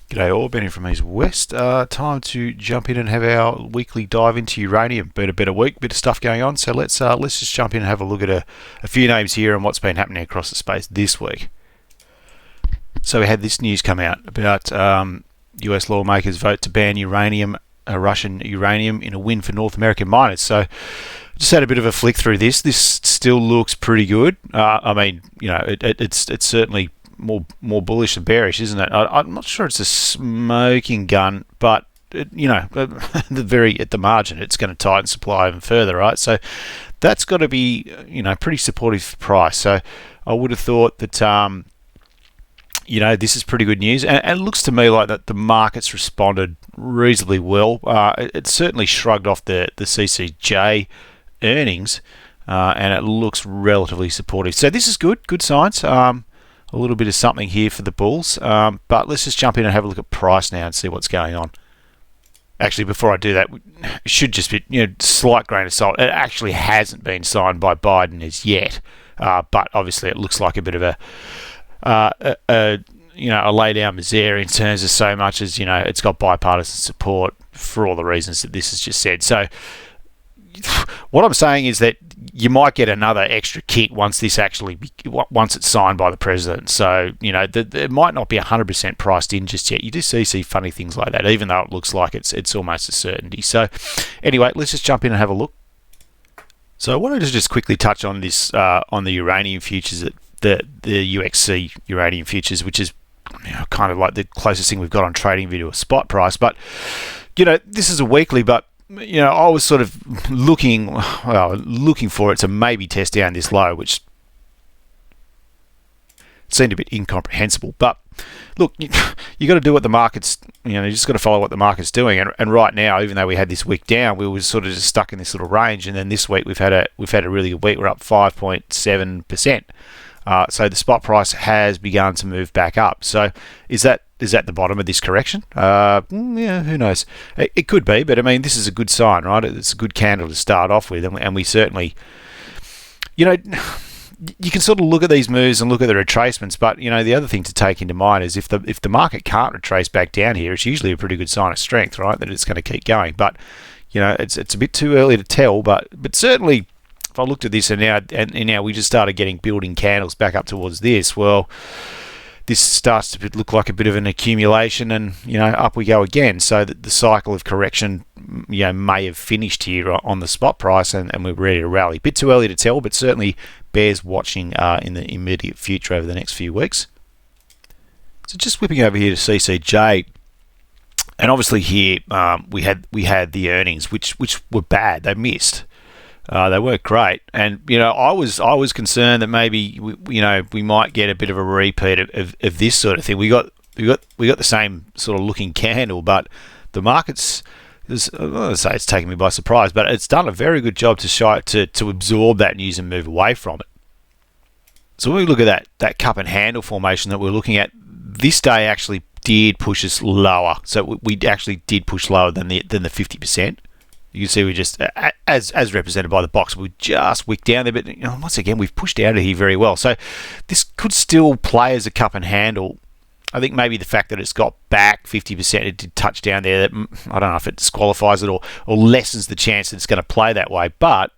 G'day all, Ben here from East West. Time to jump in and have our weekly dive into uranium. Been a better week, bit of stuff going on, so let's just jump in and have a look at a few names here and what's been happening across the space this week. So we had this news come out about US lawmakers vote to ban Russian uranium in a win for North American miners. So just had a bit of a flick through this. This still looks pretty good. I mean, you know, it's certainly more bullish than bearish, isn't it? I'm not sure it's a smoking gun, but at the margin, it's going to tighten supply even further, right? So that's got to be pretty supportive price. So I would have thought that this is pretty good news, and it looks to me like that the market's responded reasonably well. It certainly shrugged off the CCJ earnings, and it looks relatively supportive. So this is good signs. A little bit of something here for the bulls, but let's just jump in and have a look at price now and see what's going on. Actually, before I do that, it should just be slight grain of salt. It actually hasn't been signed by Biden as yet, but obviously it looks like a bit of a lay down misere in terms of so much as it's got bipartisan support for all the reasons that this has just said. So what I'm saying is that you might get another extra kick once it's signed by the president. So it might not be 100% priced in just yet. You do see funny things like that, even though it looks like it's almost a certainty. So anyway, let's just jump in and have a look. So I wanted to just quickly touch on this on the uranium futures, the UXC uranium futures, which is kind of like the closest thing we've got on TradingView to a spot price. But this is a weekly, but I was sort of looking for it to maybe test down this low, which seemed a bit incomprehensible. But look, you got to do what the market's, you just got to follow what the market's doing. And right now, even though we had this week down, we were sort of just stuck in this little range. And then this week we've had a really good week. We're up 5.7%. So the spot price has begun to move back up. So is that the bottom of this correction? Who knows? It could be, but I mean, this is a good sign, right? It's a good candle to start off with, and we certainly, you can sort of look at these moves and look at the retracements, but the other thing to take into mind is if the market can't retrace back down here, it's usually a pretty good sign of strength, right? That it's going to keep going. But it's a bit too early to tell, but certainly, if I looked at this and now we just started getting building candles back up towards this, well, this starts to look like a bit of an accumulation, and up we go again. So that the cycle of correction may have finished here on the spot price, and we're ready to rally. Bit too early to tell, but certainly bears watching in the immediate future over the next few weeks. So just whipping over here to CCJ, and obviously here we had the earnings which were bad. They missed. They weren't great, and I was concerned that maybe we might get a bit of a repeat of this sort of thing. We got the same sort of looking candle, but the market's, I don't want to say it's taken me by surprise, but it's done a very good job to absorb that news and move away from it. So when we look at that cup and handle formation that we're looking at, this day actually did push us lower. So we actually did push lower than the 50%. You can see we just, as represented by the box, we just wicked down there. But once again, we've pushed out of here very well. So this could still play as a cup and handle. I think maybe the fact that it's got back 50%, it did touch down there. That I don't know if it disqualifies it or lessens the chance that it's going to play that way. But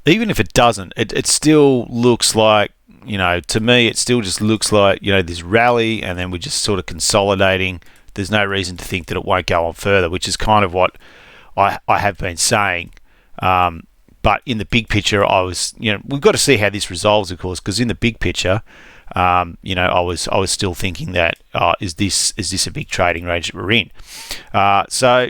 even if it doesn't, it still looks like, to me, it still just looks like, this rally, and then we're just sort of consolidating. There's no reason to think that it won't go on further, which is kind of what I have been saying, but in the big picture, I was, we've got to see how this resolves, of course, because in the big picture, I was still thinking that is this a big trading range that we're in? So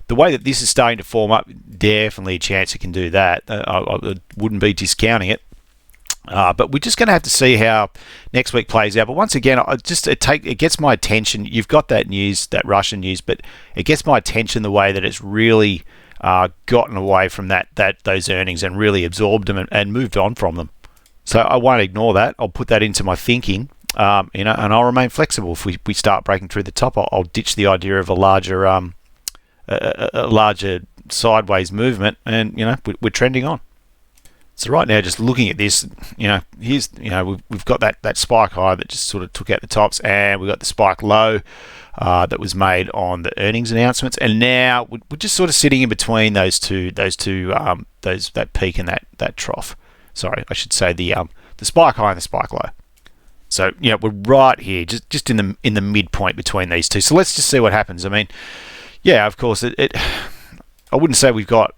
the way that this is starting to form up, definitely a chance it can do that. I wouldn't be discounting it. But we're just going to have to see how next week plays out. But once again, it gets my attention. You've got that news, that Russian news, but it gets my attention the way that it's really gotten away from those earnings and really absorbed them and moved on from them. So I won't ignore that. I'll put that into my thinking, and I'll remain flexible. If we start breaking through the top, I'll ditch the idea of a larger sideways movement, and we're trending on. So right now, just looking at this, here's, we've got that spike high that just sort of took out the tops, and we've got the spike low that was made on the earnings announcements, and now we're just sort of sitting in between those that peak and that trough. Sorry, I should say the spike high and the spike low. So we're right here, just in the midpoint between these two. So let's just see what happens. I mean, yeah, of course, I wouldn't say we've got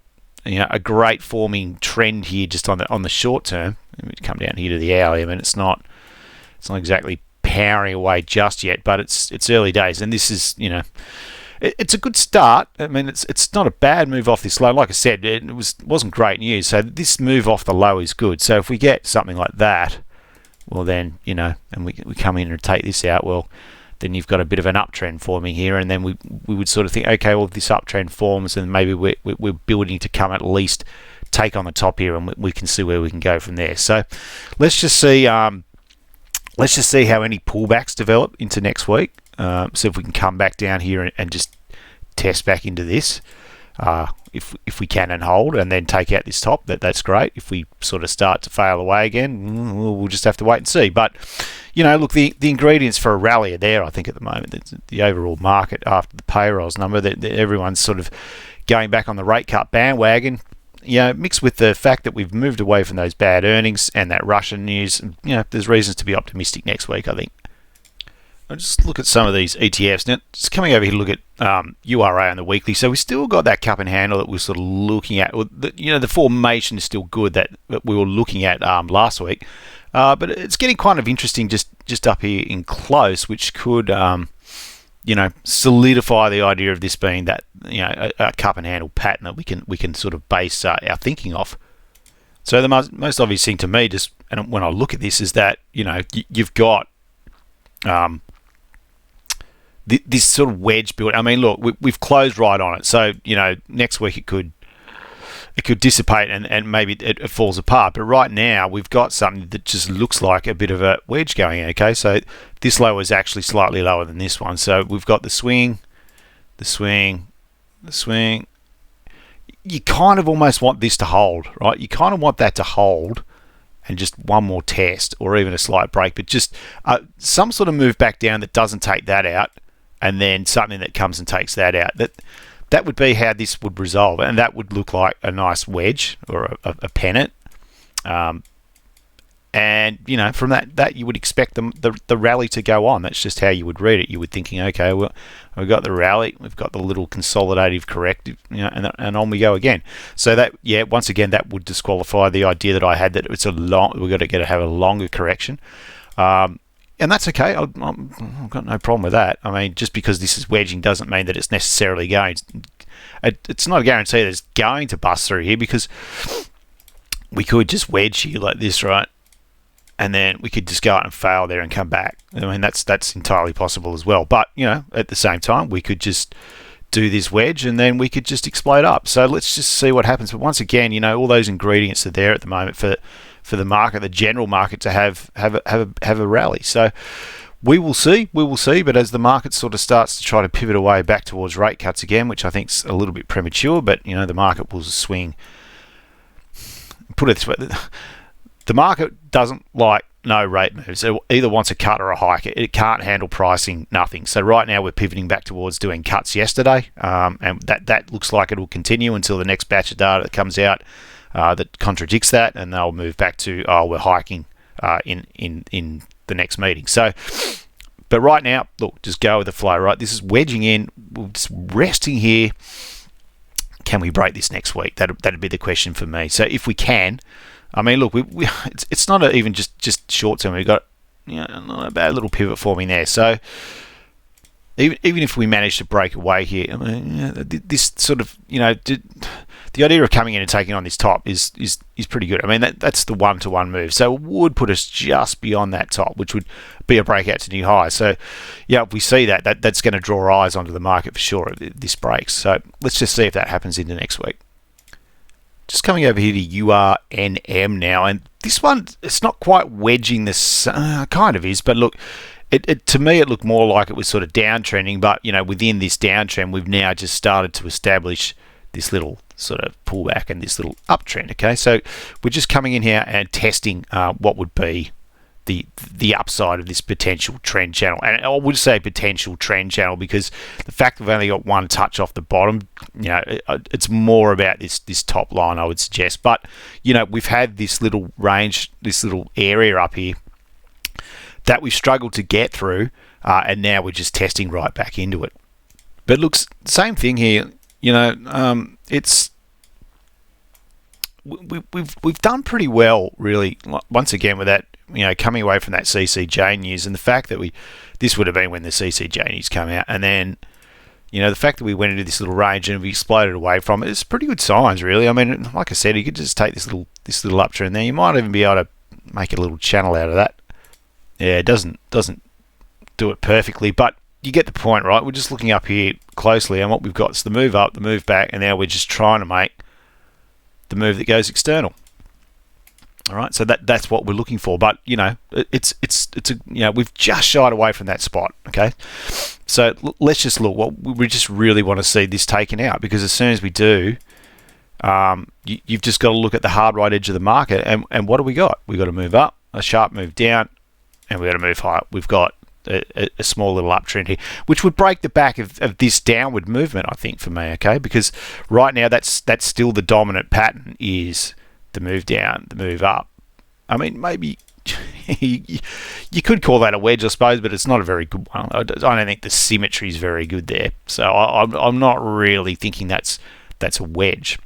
a great forming trend here just on the short term. We come down here to the hourly. I mean, it's not exactly powering away just yet, but it's early days, and this is it's a good start. I mean, it's not a bad move off this low. Like I said, it wasn't great news. So this move off the low is good. So if we get something like that, well then and we come in and take this out, well then you've got a bit of an uptrend forming here, and then we would sort of think, okay, well, if this uptrend forms, and maybe we're building to come at least take on the top here, and we can see where we can go from there. So let's just see how any pullbacks develop into next week. So if we can come back down here and just test back into this, if we can and hold, and then take out this top, that's great. If we sort of start to fail away again, we'll just have to wait and see. But look, the ingredients for a rally are there, I think, at the moment. The overall market after the payrolls number, that everyone's sort of going back on the rate cut bandwagon, mixed with the fact that we've moved away from those bad earnings and that Russian news. There's reasons to be optimistic next week, I think. I'll just look at some of these ETFs. Now, just coming over here to look at URA on the weekly. So we still got that cup and handle that we're sort of looking at. The formation is still good that we were looking at last week. But it's getting kind of interesting just up here in close, which could, solidify the idea of this being that, a cup and handle pattern that we can sort of base our thinking off. So the most obvious thing to me, and when I look at this, is that, you've got this sort of wedge build. I mean, look, we've closed right on it. So, next week it could dissipate and maybe it falls apart. But right now we've got something that just looks like a bit of a wedge going in. Okay, so this low is actually slightly lower than this one. So we've got the swing. You kind of almost want this to hold, right? You kind of want that to hold and just one more test or even a slight break, but just some sort of move back down that doesn't take that out, and then something that comes and takes that out. That would be how this would resolve, and that would look like a nice wedge or a pennant. And from that you would expect the rally to go on. That's just how you would read it. You would thinking, okay, well, we've got the rally, we've got the little consolidative corrective, and on we go again. So that, once again, that would disqualify the idea that I had that we've got to have a longer correction. And that's okay. I've got no problem with that. I mean, just because this is wedging doesn't mean that it's necessarily going. It's not a guarantee that it's going to bust through here, because we could just wedge here like this, right? And then we could just go out and fail there and come back. I mean, that's entirely possible as well. But at the same time, we could just do this wedge and then we could just explode up. So let's just see what happens. But once again, all those ingredients are there at the moment for the market, the general market, to have a rally. So we will see. But as the market sort of starts to try to pivot away back towards rate cuts again, which I think is a little bit premature, but the market will swing. Put it this way. The market doesn't like no rate moves. It either wants a cut or a hike. It can't handle pricing nothing. So right now we're pivoting back towards doing cuts yesterday, and that looks like it will continue until the next batch of data that comes out that contradicts that, and they'll move back to we're hiking in the next meeting. So, but right now, look, just go with the flow. Right, this is wedging in. We're just resting here. Can we break this next week? That'd be the question for me. So if we can. I mean, look, it's not even just short term. We've got a bad little pivot forming there. So even if we manage to break away here, I mean, this sort of the idea of coming in and taking on this top is pretty good. I mean, that's the one-to-one move. So it would put us just beyond that top, which would be a breakout to new highs. So if we see that's going to draw eyes onto the market for sure if this breaks. So let's just see if that happens into next week. Just coming over here to URNM now, and this one, it's not quite wedging this, kind of is, but look, it to me it looked more like it was sort of downtrending, but within this downtrend we've now just started to establish this little sort of pullback and this little uptrend. Okay, so we're just coming in here and testing what would be the upside of this potential trend channel. And I would say potential trend channel because the fact we've only got one touch off the bottom, it's more about this top line, I would suggest. But we've had this little range, this little area up here that we've struggled to get through, and now we're just testing right back into it. But looks same thing here. It's we've done pretty well, really. Once again, with that, coming away from that CCJ news, and the fact that this would have been when the CCJ news came out, and then the fact that we went into this little range and we exploded away from it, it's pretty good signs, really. I mean, like I said, you could just take this little uptrend there. You might even be able to make a little channel out of that. Yeah, it doesn't do it perfectly, but you get the point, right? We're just looking up here closely, and what we've got is the move up, the move back, and now we're just trying to make the move that goes external. All right, so that's what we're looking for. But it's we've just shied away from that spot. Okay, so let's just look. What we just really want to see this taken out, because as soon as we do, you've just got to look at the hard right edge of the market, and what do we got? We got to move up, a sharp move down, and we got to move higher. We've got a small little uptrend here, which would break the back of this downward movement, I think, for me. Okay, because right now that's still the dominant pattern is the move down, the move up. I mean, maybe you could call that a wedge, I suppose, but it's not a very good one. I don't think the symmetry is very good there, so I'm not really thinking that's a wedge.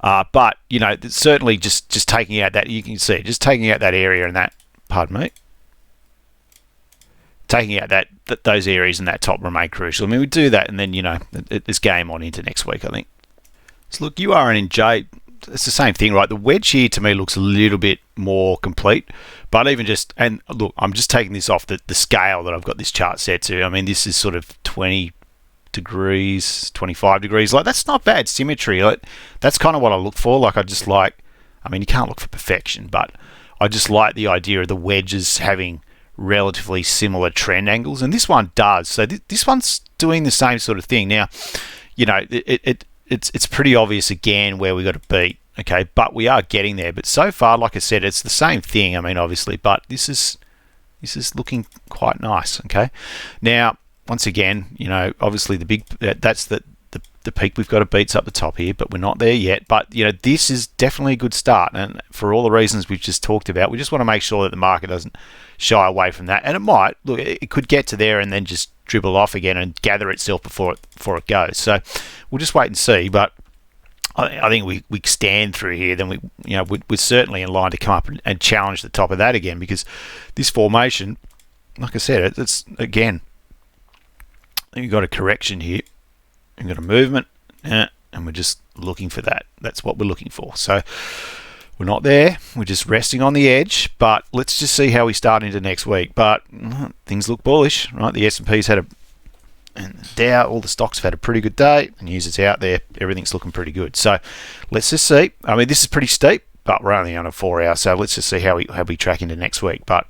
But certainly just taking out that, you can see, just taking out that area and that, pardon me, taking out that those areas and that top remain crucial. I mean, we do that, and then it's game on into next week, I think. So look, URNJ, it's the same thing, right? The wedge here to me looks a little bit more complete, but and look, I'm just taking this off the scale that I've got this chart set to. I mean, this is sort of 20 degrees, 25 degrees. Like, that's not bad symmetry. Like, that's kind of what I look for. Like, I mean, you can't look for perfection, but I just like the idea of the wedges having relatively similar trend angles, and this one does. So this one's doing the same sort of thing. Now, it's pretty obvious again where we got to beat. Okay, but we are getting there. But so far, like I said, it's the same thing. I mean, obviously, but this is looking quite nice. Okay, now once again, obviously that's the peak we've got to beat's up the top here, but we're not there yet. But this is definitely a good start, and for all the reasons we've just talked about, we just want to make sure that the market doesn't shy away from that. And it might, look, it could get to there and then just dribble off again and gather itself before it goes. So we'll just wait and see. But I think we stand through here, then we're certainly in line to come up and challenge the top of that again, because this formation, like I said, it's again, I think we've got a correction here. We've got a movement, and we're just looking for that. That's what we're looking for. So we're not there. We're just resting on the edge, but let's just see how we start into next week. But things look bullish, right? The S&P's had and Dow, all the stocks have had a pretty good day, and news is out there. Everything's looking pretty good. So let's just see. I mean, this is pretty steep, but we're only on a 4 hour, so let's just see how we track into next week. But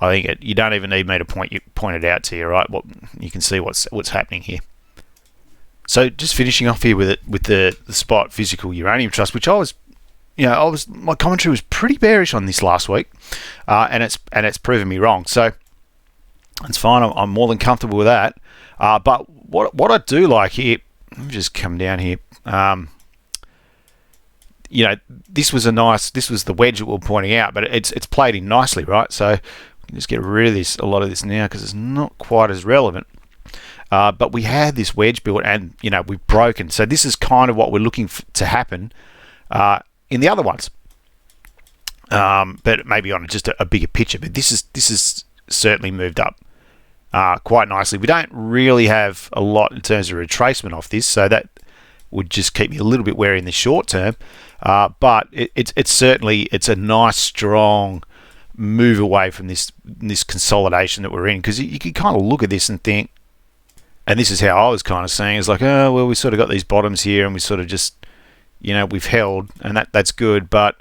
I think you don't even need me to point it out to you, right? You can see what's happening here. So just finishing off here with the spot physical uranium trust, which my commentary was pretty bearish on this last week, and it's proven me wrong. So it's fine. I'm more than comfortable with that. But what I do like here, let me just come down here. This was the wedge that we're pointing out, but it's played in nicely, right? So we can just get rid of a lot of this now because it's not quite as relevant. But we had this wedge built, and we've broken. So this is kind of what we're looking to happen in the other ones, but maybe on just a bigger picture. But this is certainly moved up quite nicely. We don't really have a lot in terms of retracement off this, so that would just keep me a little bit wary in the short term. But it's certainly a nice strong move away from this consolidation that we're in, because you can kind of look at this and think. And this is how I was kind of saying, it's like, oh, well, we sort of got these bottoms here, and we sort of just, we've held, and that's good. But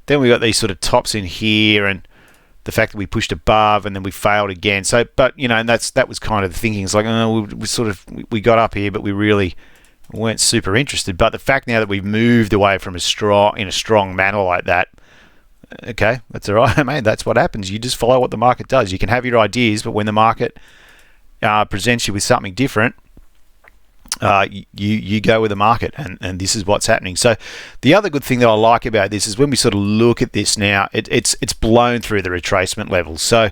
then we got these sort of tops in here, and the fact that we pushed above, and then we failed again. So, but and that was kind of the thinking. It's like, oh, we got up here, but we really weren't super interested. But the fact now that we've moved away from a strong manner like that, okay, that's all right, mate. That's what happens. You just follow what the market does. You can have your ideas, but when the market presents you with something different, you go with the market, and this is what's happening. So the other good thing that I like about this is when we sort of look at this now, it's blown through the retracement levels. So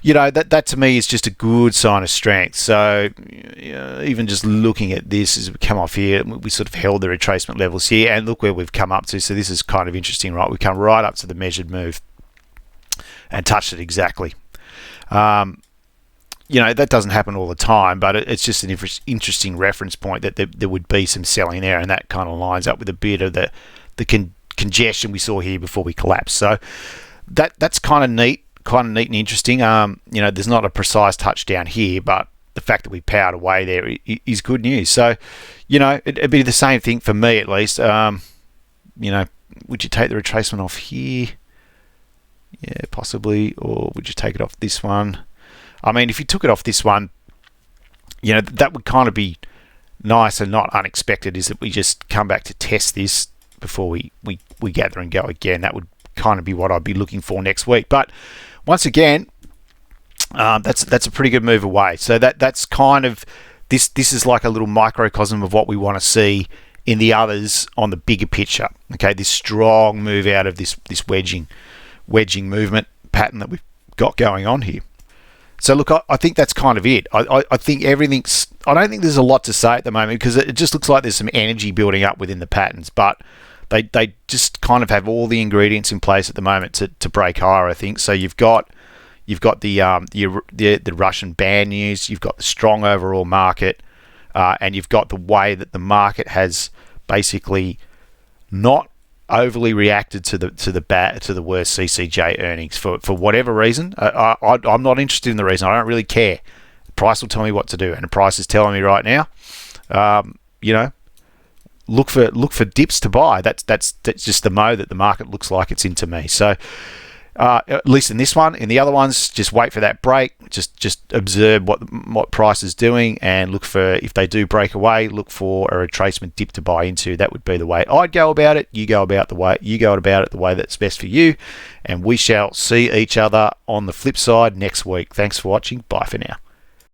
that to me is just a good sign of strength. So even just looking at this as we come off here, we sort of held the retracement levels here, and look where we've come up to. So this is kind of interesting, right? We come right up to the measured move and touched it exactly. That doesn't happen all the time, but it's just an interesting reference point that there would be some selling there, and that kind of lines up with a bit of the congestion we saw here before we collapsed. So that's kind of neat and interesting. There's not a precise touchdown here, but the fact that we powered away there is good news. So, it'd be the same thing for me at least. Would you take the retracement off here? Yeah, possibly. Or would you take it off this one? I mean, if you took it off this one, that would kind of be nice and not unexpected, is that we just come back to test this before we gather and go again. That would kind of be what I'd be looking for next week. But once again, that's a pretty good move away. So that's kind of this is like a little microcosm of what we want to see in the others on the bigger picture. Okay, this strong move out of this wedging movement pattern that we've got going on here. So look, I think that's kind of it. I think everything's... I don't think there's a lot to say at the moment, because it just looks like there's some energy building up within the patterns, but they just kind of have all the ingredients in place at the moment to break higher, I think. So you've got the Russian ban news, you've got the strong overall market, and you've got the way that the market has basically not overly reacted to the worst CCJ earnings for whatever reason. I'm not interested in the reason. I don't really care. The price will tell me what to do, and the price is telling me right now. Look for dips to buy. That's just the mode that the market looks like it's into me. So at least in this one. In the other ones, just wait for that break. Just observe what price is doing, and look for, if they do break away, look for a retracement dip to buy into. That would be the way I'd go about it. You go about it the way that's best for you, and we shall see each other on the flip side next week. Thanks for watching. Bye for now.